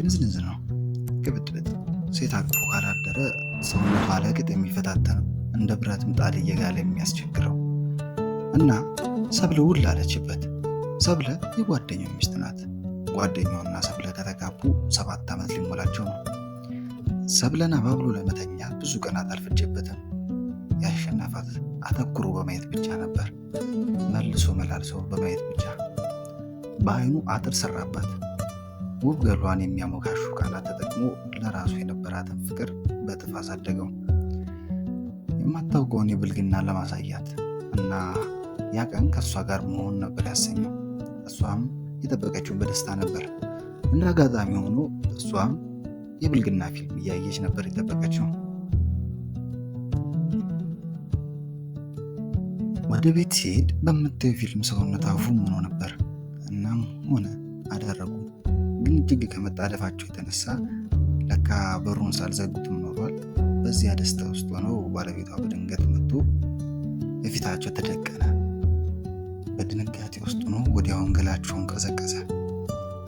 ግንዝንዝ ነው። ግብጥብጥ ሴት አቅፎ ካላደረ ሰውነቷ ለቅጥ የሚፈታተነው እንደ ብረት ምጣድ እየጋለ የሚያስቸግረው እና ሰብለ ውል አለችበት። ሰብለ የጓደኛው ሚስት ናት። ጓደኛውና ሰብለ ከተጋቡ 7 ዓመት ሊሞላቸው ነው። ሰብለን አባብሎ ለመተኛ ብዙ ቀናት አልፈጀበትም። ያሸነፋት አተኩሮ በማየት ብቻ ነበር። መልሶ መላልሶ በማየት ብቻ። በአይኑ አጥር ሰራባት። ውብ ገሏን የሚያሞካሹ ቃላት ተጠቅሞ ለራሱ የነበራትን ፍቅር በጥፍ አሳደገው። የማታውቀውን የብልግና ለማሳያት እና ያ ቀን ከእሷ ጋር መሆን ነበር ያሰኘው። እሷም የጠበቀችው በደስታ ነበር። እንደ አጋጣሚ ሆኖ እሷም የብልግና ፊልም እያየች ነበር የጠበቀችው። ወደ ቤት ሲሄድ በምታየው ፊልም ሰውነት አፉም ሆኖ ነበር። እናም ሆነ አደረጉ። ግን እጅግ ከመጣደፋቸው የተነሳ ለካ በሩን ሳልዘጉትም ኖሯል። በዚያ ደስታ ውስጥ ሆነው ባለቤቷ በድንገት መጥቶ በፊታቸው ተደቀነ። በድንጋጤ ውስጥ ሆኖ ወዲያውን ገላቸውን ቀዘቀዘ፣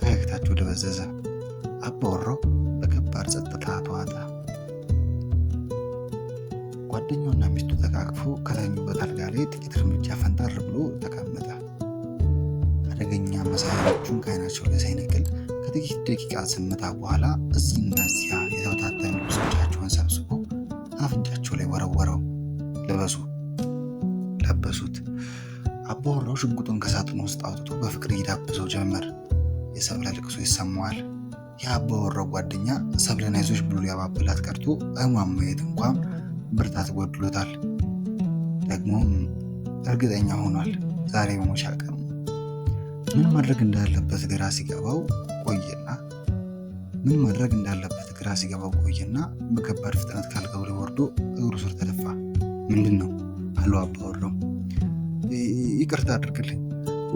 ፈገግታቸው ደበዘዘ። አባወራው በከባድ ጸጥታ ተዋጠ። ጓደኛውና ሚስቱ ተቃቅፎ ከተኙበት አልጋ ላይ ጥቂት እርምጃ ፈንጠር ብሎ ተቀመጠ። አደገኛ መሳሪያዎቹን ከዓይናቸው ላይ ሳይነቅል ከጥቂት ደቂቃ ዝምታ በኋላ እዚህና እዚያ የተበታተኑ ልብሶቻቸውን ሰብስቦ አፍንጫቸው ላይ ወረወረው። ለበሱት። አባወራው ሽጉጡን ከሳጥኑ ውስጥ አውጥቶ በፍቅር ይዳብሰው ጀመር። የሰብለ ልቅሶ ይሰማዋል። የአባወራው ጓደኛ ሰብለን አይዞሽ ብሎ ሊያባብላት ቀርቶ አይኗን ማየት እንኳን ብርታት ጎድሎታል። ደግሞም እርግጠኛ ሆኗል ዛሬ መሞቻ ቀኑ። ምን ማድረግ እንዳለበት ግራ ሲገባው ቆየና በከባድ ፍጥነት ካልጋው ላይ ወርዶ እግሩ ስር ተደፋ። ምንድን ነው አለው አባወራው። ይቅርታ አድርግልኝ፣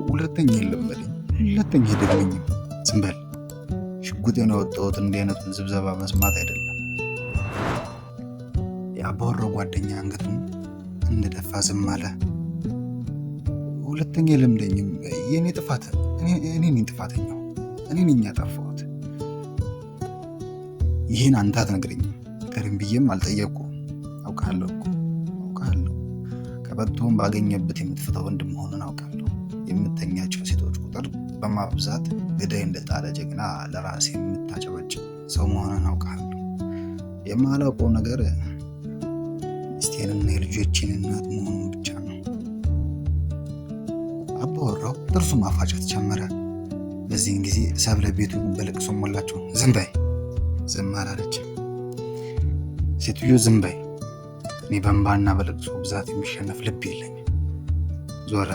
ሁለተኛ የለመደኝ፣ ሁለተኛ ደግመኝም። ዝም በል። ሽጉጤን ያወጣሁት እንዲህ አይነቱን ዝብዘባ መስማት አይደለም። የአባወራው ጓደኛ አንገቱን እንደደፋ ዝም አለ። ሁለተኛ የለምደኝም፣ የኔ ጥፋት፣ እኔ ነኝ ጥፋተኛው፣ እኔ ነኝ ያጠፋሁት። ይህን አንተ አትነግረኝም፣ ከሪም ብዬም አልጠየቅኩም። አውቃለሁ። ቀበቶን ባገኘበት የምትፈታው ወንድ መሆኑን አውቃለሁ። የምተኛቸው ሴቶች ቁጥር በማብዛት ገዳይ እንደጣለ ጀግና ለራሴ የምታጨበጭ ሰው መሆኑን አውቃለሁ። የማላውቀው ነገር ሚስቴንና የልጆቼን እናት መሆኑን ብቻ ነው። አባወራው ጥርሱ ማፋጨት ጀመረ። በዚህን ጊዜ ሰብለ ቤቱ በለቅሶ ሞላቸው። ዝም አላለችም። ሴትዮ ዝም በይ፣ እኔ በእንባና በለቅሶ ብዛት የሚሸነፍ ልብ የለኝም። ዞረ።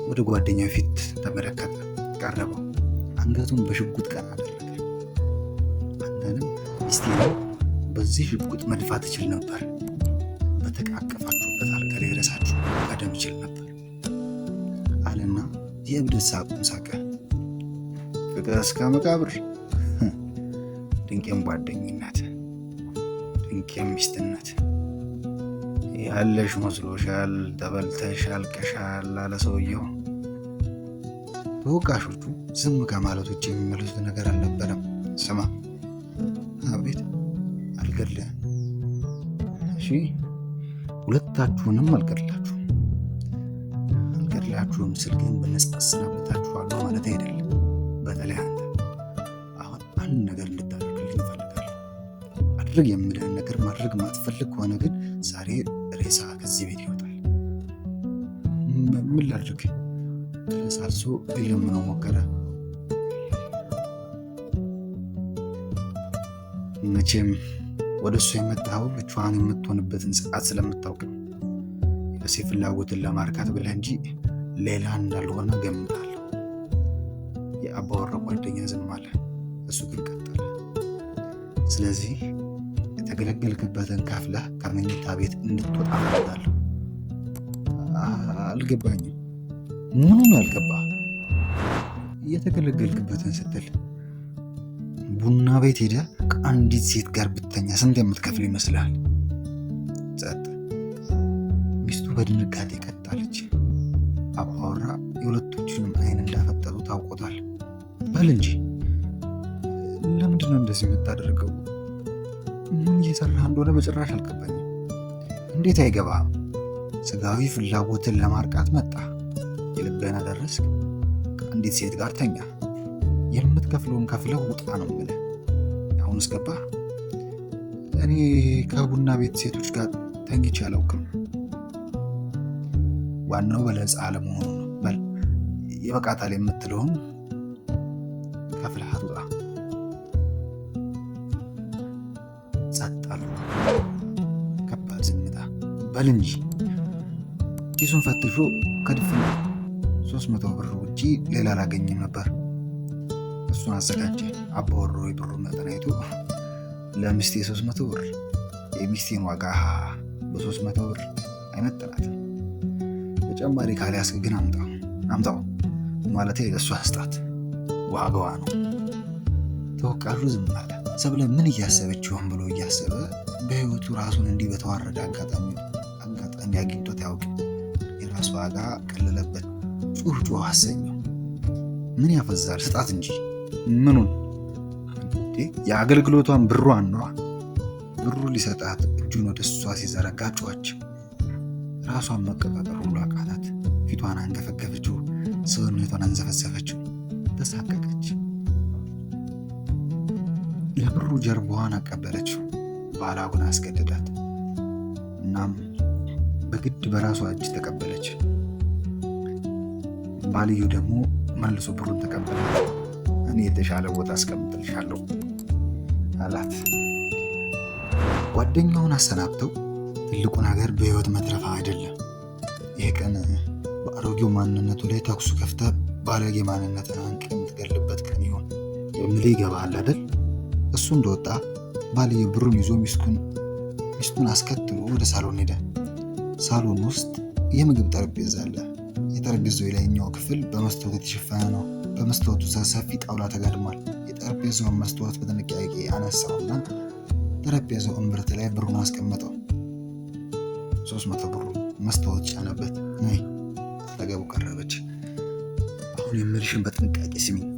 ወደ ጓደኛው ፊት ተመለከተ፣ ቀረበው። አንገቱን በሽጉጥ ቀና አደረገ። አንተንም ሚስቴንም በዚህ ሽጉጥ መድፋት እችል ነበር። በተቃቀፋችሁበት አልጋ ላይ ረሳችሁ ቀደም እችል ነበር አለና የእብደት ሳቁን ሳቀ። ፍቅር እስከ መቃብር። ድንቄም ጓደኝነት፣ ድንቄም ሚስትነት። ያለሽ መስሎሻል፣ ተበልተሽ አልቀሻል አለ ሰውየው። ተወቃሾቹ ዝም ከማለት ውጭ የሚመልሱት ነገር አልነበረም። ስማ። አቤት። አልገድልህም። እሺ፣ ሁለታችሁንም አልገድላችሁም ስል ግን በነጻ አሰናብታችኋለሁ ማለት አይደለም። በተለይ አንተ አሁን አንድ ነገር እንድታደርግልኝ እፈልጋለሁ። አድርግ የምልህን ነገር ማድረግ ማትፈልግ ከሆነ ግን ዛሬ ሬሳ ከዚህ ቤት ይወጣል። ምን ላድርግ? ተለሳልሶ ሊለምነው ሞከረ። መቼም ወደ እሱ የመጣኸው ብቻዋን የምትሆንበትን ሰዓት ስለምታውቅ ነው። የራሴ ፍላጎትን ለማርካት ብለህ እንጂ ሌላ እንዳልሆነ ገምታለሁ። የአባወራው ጓደኛ ዝም አለ። እሱ ግን ቀጠለ። ስለዚህ የተገለገልክበትን ከፍለህ ከመኝታ ቤት እንድትወጣ እፈልጋለሁ። አልገባኝም። ምኑን ያልገባህ? የተገለገልክበትን ስትል ቡና ቤት ሄደህ ከአንዲት ሴት ጋር ብተኛ ስንት የምትከፍል ይመስልሃል? ጸጥ። ሚስቱ በድንጋጤ ቀጣለች። አባወራ የሁለቶቹንም አይን እንዳፈጠጡ ታውቆታል። በል እንጂ ነው እንደዚህ የምታደርገው? ምን እየሰራህ እንደሆነ በጭራሽ አልገባኝም። እንዴት አይገባም? ስጋዊ ፍላጎትን ለማርቃት መጣ። የልብህን አደረስክ። ከአንዲት ሴት ጋር ተኛ። የምትከፍለውን ከፍለህ ውጣ ነው የምልህ። አሁንስ ገባህ? እኔ ከቡና ቤት ሴቶች ጋር ተኝቼ አላውቅም። ዋናው በለጻ አለመሆኑ ነው። በል ይበቃታል የምትለውን ከፍለህ ውጣ። ጸጥ አሉ። ከባድ ዝምታ። በል እንጂ። ኪሱን ፈትሾ ከድፍን 300 ብር ውጪ ሌላ አላገኘም ነበር። እሱን አዘጋጀ። አባወሮ የብሩን መጠን አይቶ ለሚስቴ 300 ብር፣ የሚስቴን ዋጋ በ300 ብር አይመጥናትም። ተጨማሪ ካልያዝክ ግን አምጣው ማለቴ ለእሷ አስጣት፣ ዋጋዋ ነው። ተወቃሹ ዝም አለ። ሰብለ ምን እያሰበች ይሆን ብሎ እያሰበ በህይወቱ ራሱን እንዲህ በተዋረደ አጋጣሚ አግኝቶት ያውቅ። የራሱ ዋጋ ቀለለበት። ጩህ አሰኘው። ምን ያፈዛል? ስጣት እንጂ። ምኑን? የአገልግሎቷን ብሯን ነዋ። ብሩ ሊሰጣት እጁን ወደ እሷ ሲዘረጋ ጮኸች። ራሷን መቆጣጠር ሁሉ አቃታት። ፊቷን አንገፈገፈችው፣ ሰውነቷን አንዘፈዘፈችው፣ ተሳቀቀች። ለብሩ ጀርባዋን አቀበለችው። ባሏ ግን አስገደዳት። እናም በግድ በራሷ እጅ ተቀበለች። ባልየው ደግሞ መልሶ ብሩን ተቀበለ። እኔ የተሻለ ቦታ አስቀምጥልሻለሁ አላት። ጓደኛውን አሰናብተው ትልቁ ነገር በህይወት መትረፍ አይደለም። ይህ ቀን በአሮጌው ማንነቱ ላይ ተኩሱ ከፍተ ባለጌ ማንነትን አንቅ የምትገልበት ቀን ይሆን የምልህ ይገባሃል አይደል? እሱ እንደወጣ ባልየው ብሩን ይዞ ሚስቱን አስከትሎ ወደ ሳሎን ሄደ። ሳሎን ውስጥ የምግብ ጠረጴዛ አለ። የጠረጴዛው የላይኛው ክፍል በመስታወት የተሸፈነ ነው። በመስታወቱ ሰፊ ጣውላ ተጋድሟል። የጠረጴዛውን መስታወት በጥንቃቄ አነሳውና ጠረጴዛው እምብርት ላይ ብሩን አስቀመጠው። 300 ብሩ መስታወት ጫነበት። ነይ አጠገቡ ቀረበች። አሁን የምልሽን በጥንቃቄ ስሚኝ።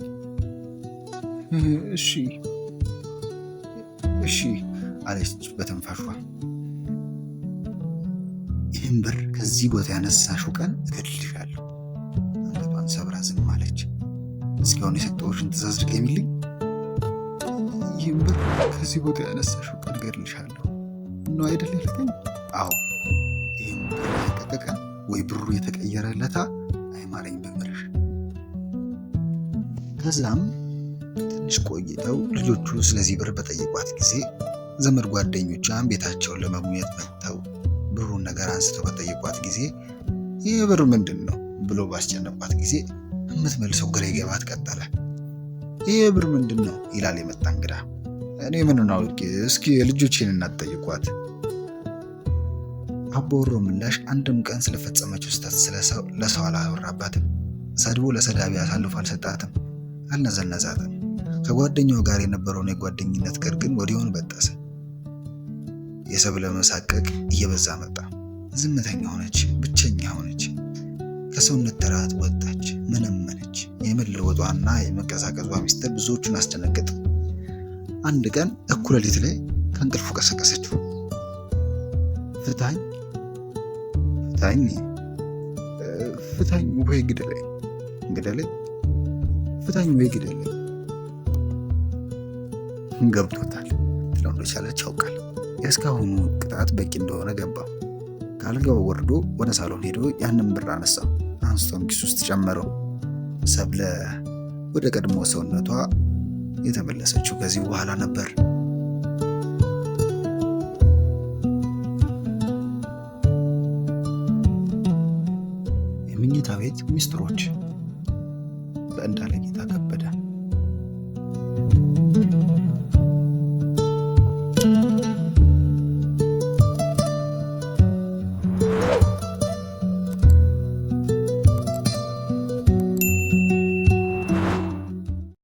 እሺ አለች በትንፋሿ። ይህን ብር ከዚህ ቦታ ያነሳሽው ቀን እገድልሻለሁ። አንገቷን ሰብራ ዝም አለች። እስካሁን የሰጠሁሽን ትእዛዝ ድገሚልኝ። ይህን ብር ከዚህ ቦታ ያነሳሽው ቀን እገድልሻለሁ ነው አይደል ያልከኝ? አዎ። ይህን ብር የለቀቀ ቀን ወይ ብሩ የተቀየረለታ አይማረኝ በምልሽ። ከዛም ትንሽ ቆይተው ልጆቹ ስለዚህ ብር በጠየቋት ጊዜ ዘመድ ጓደኞቿን ቤታቸውን ለመጎብኘት መጥተው ብሩን ነገር አንስተው በጠየቋት ጊዜ ይህ ብር ምንድን ነው ብሎ ባስጨነቋት ጊዜ የምትመልሰው ግራ ይገባት ቀጠለ። ይህ ብር ምንድን ነው ይላል የመጣ እንግዳ። እኔ ምን አውቄ፣ እስኪ ልጆቼን እናት ጠይቋት። አባወሮ ምላሽ አንድም ቀን ስለፈጸመችው ስህተት ለሰው አላወራባትም። ሰድቦ ለሰዳቢ አሳልፎ አልሰጣትም፣ አልነዘነዛትም። ከጓደኛው ጋር የነበረውን የጓደኝነት ገር ግን ወዲያውኑ በጠሰ። የሰብለ መሳቀቅ እየበዛ መጣ። ዝምተኛ ሆነች፣ ብቸኛ ሆነች። ከሰውነት ተራት ወጣች፣ መነመነች። የመለወጧና የመቀዛቀዟ ሚስጥር ብዙዎቹን አስደነገጠ። አንድ ቀን እኩለ ሌሊት ላይ ከእንቅልፉ ቀሰቀሰችው። ፍታኝ ወይ ግደለኝ፣ ፍታኝ ወይ ግደለኝ። ገብቶታል። ትለው እንደቻለች ያውቃል። የእስካሁኑ ቅጣት በቂ እንደሆነ ገባው። ከአልጋው ወርዶ ወደ ሳሎን ሄዶ ያንን ብር አነሳው። አንስቶም ኪስ ውስጥ ጨመረው። ሰብለ ወደ ቀድሞ ሰውነቷ የተመለሰችው ከዚህ በኋላ ነበር። የምኝታ ቤት ሚስጥሮች በእንዳለጌታ ከበደ።